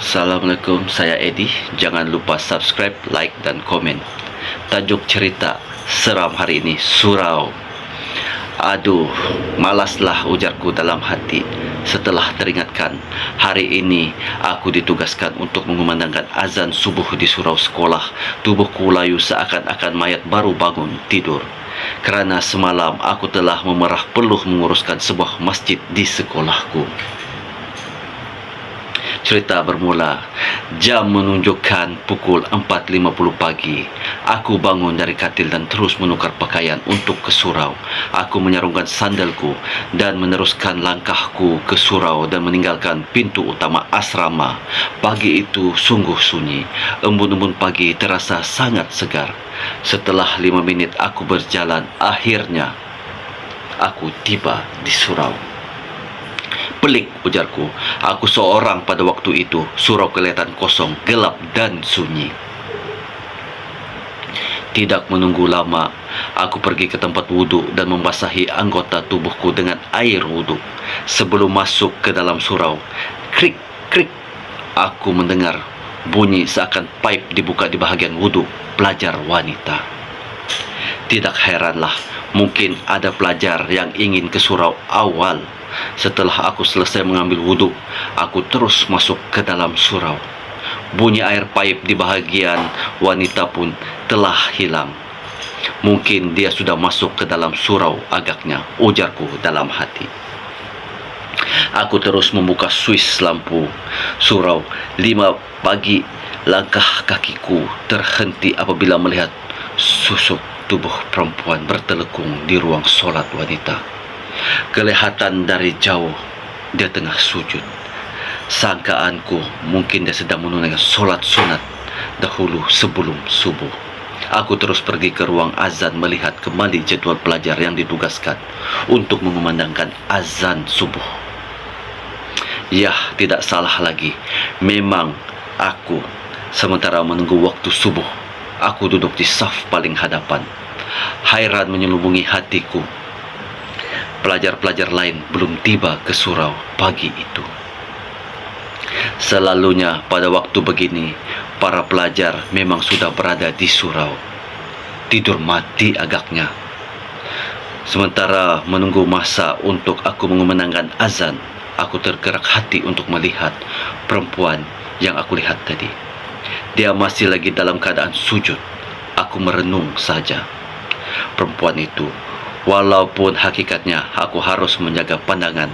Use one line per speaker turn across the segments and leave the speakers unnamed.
Assalamualaikum, saya Edi. Jangan lupa subscribe, like dan komen. Tajuk cerita seram hari ini, surau. Aduh, malaslah, ujarku dalam hati setelah teringatkan hari ini aku ditugaskan untuk mengumandangkan azan subuh di surau sekolah. Tubuhku layu seakan-akan mayat baru bangun tidur, kerana semalam aku telah memerah peluh menguruskan sebuah masjid di sekolahku. Cerita bermula, jam menunjukkan pukul 4.50 pagi. Aku bangun dari katil dan terus menukar pakaian untuk ke surau. Aku menyarungkan sandalku dan meneruskan langkahku ke surau dan meninggalkan pintu utama asrama. Pagi itu sungguh sunyi. Embun-embun pagi terasa sangat segar. Setelah 5 menit aku berjalan, akhirnya aku tiba di surau. Pelik, ujarku. Aku seorang pada waktu itu. Surau kelihatan kosong, gelap dan sunyi. Tidak menunggu lama, aku pergi ke tempat wuduk dan membasahi anggota tubuhku dengan air wuduk. Sebelum masuk ke dalam surau, krik, krik, aku mendengar bunyi seakan pipe dibuka di bahagian wuduk pelajar wanita. Tidak heranlah, mungkin ada pelajar yang ingin ke surau awal. Setelah aku selesai mengambil wuduk, aku terus masuk ke dalam surau. Bunyi air paip di bahagian wanita pun telah hilang. Mungkin dia sudah masuk ke dalam surau agaknya, ujarku dalam hati. Aku terus membuka suis lampu surau. 5 pagi, langkah kakiku terhenti apabila melihat susuk tubuh perempuan bertelekung di ruang solat wanita. Kelihatan dari jauh dia tengah sujud. Sangkaanku mungkin dia sedang menunaikan solat sunat dahulu sebelum subuh. Aku terus pergi ke ruang azan melihat kembali jadual pelajar yang ditugaskan untuk mengumandangkan azan subuh. Ya, tidak salah lagi. Memang aku sementara menunggu waktu subuh, aku duduk di saf paling hadapan. Hairan menyelubungi hatiku. Pelajar-pelajar lain belum tiba ke surau pagi itu. Selalunya pada waktu begini, para pelajar memang sudah berada di surau. Tidur mati agaknya. Sementara menunggu masa untuk aku mengumandangkan azan, aku tergerak hati untuk melihat perempuan yang aku lihat tadi. Dia masih lagi dalam keadaan sujud. Aku merenung saja. Perempuan itu, walaupun hakikatnya aku harus menjaga pandangan,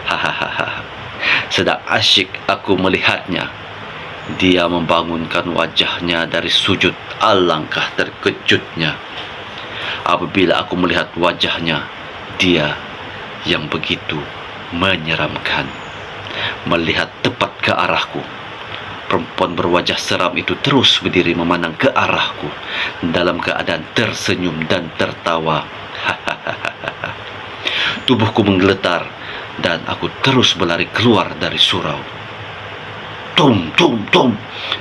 hahaha, sedang asyik aku melihatnya. Dia membangunkan wajahnya dari sujud. Alangkah terkejutnya apabila aku melihat wajahnya. Dia yang begitu menyeramkan melihat tepat ke arahku. Perempuan berwajah seram itu terus berdiri memandang ke arahku dalam keadaan tersenyum dan tertawa. Tubuhku menggeletar dan aku terus berlari keluar dari surau. Tum, tum, tum.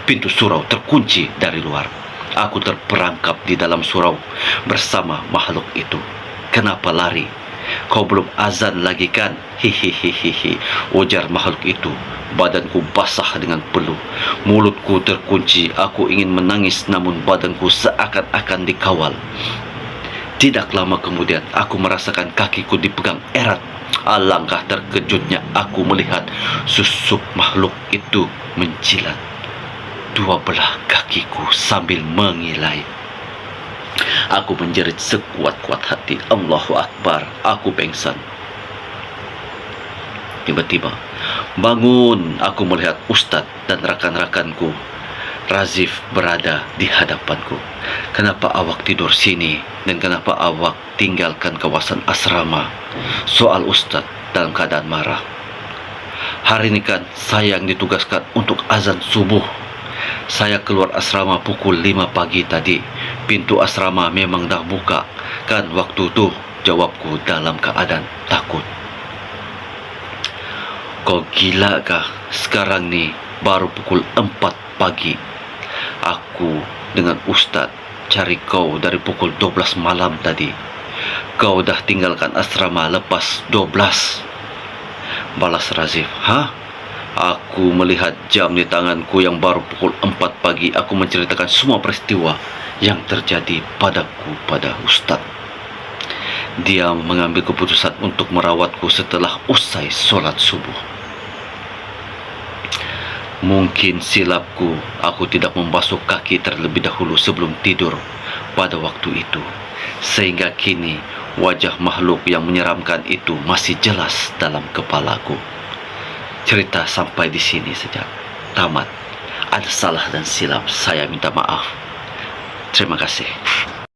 Pintu surau terkunci dari luar. Aku terperangkap di dalam surau bersama makhluk itu. Kenapa lari? Kau belum azan lagi kan? Hihihihi, ujar makhluk itu. Badanku basah dengan peluh. Mulutku terkunci. Aku ingin menangis namun badanku seakan-akan dikawal. Tidak lama kemudian aku merasakan kakiku dipegang erat. Alangkah terkejutnya aku melihat susuk makhluk itu menjilat 2 belah kakiku sambil mengilai. Aku menjerit sekuat-kuat hati, Allahu Akbar. Aku pingsan. Tiba-tiba bangun, aku melihat Ustadz dan rakan-rakanku. Razif berada di hadapanku. Kenapa awak tidur sini dan kenapa awak tinggalkan kawasan asrama? Soal Ustadz dalam keadaan marah. Hari ini kan saya yang ditugaskan untuk azan subuh. Saya keluar asrama pukul 5 pagi tadi. Pintu asrama memang dah buka kan waktu tu, jawabku dalam keadaan takut. Kau gila kah? Sekarang ni baru pukul 4 pagi. Aku dengan Ustadz cari kau dari pukul 12 malam tadi. Kau dah tinggalkan asrama lepas 12. Balas Razif. Hah? Aku melihat jam di tanganku yang baru pukul 4 pagi. Aku menceritakan semua peristiwa yang terjadi padaku pada Ustadz. Dia mengambil keputusan untuk merawatku setelah usai sholat subuh. Mungkin silapku, aku tidak membasuh kaki terlebih dahulu sebelum tidur pada waktu itu, sehingga kini wajah makhluk yang menyeramkan itu masih jelas dalam kepalaku. Cerita sampai di sini saja tamat. Ada salah dan silap, saya minta maaf. Terima kasih.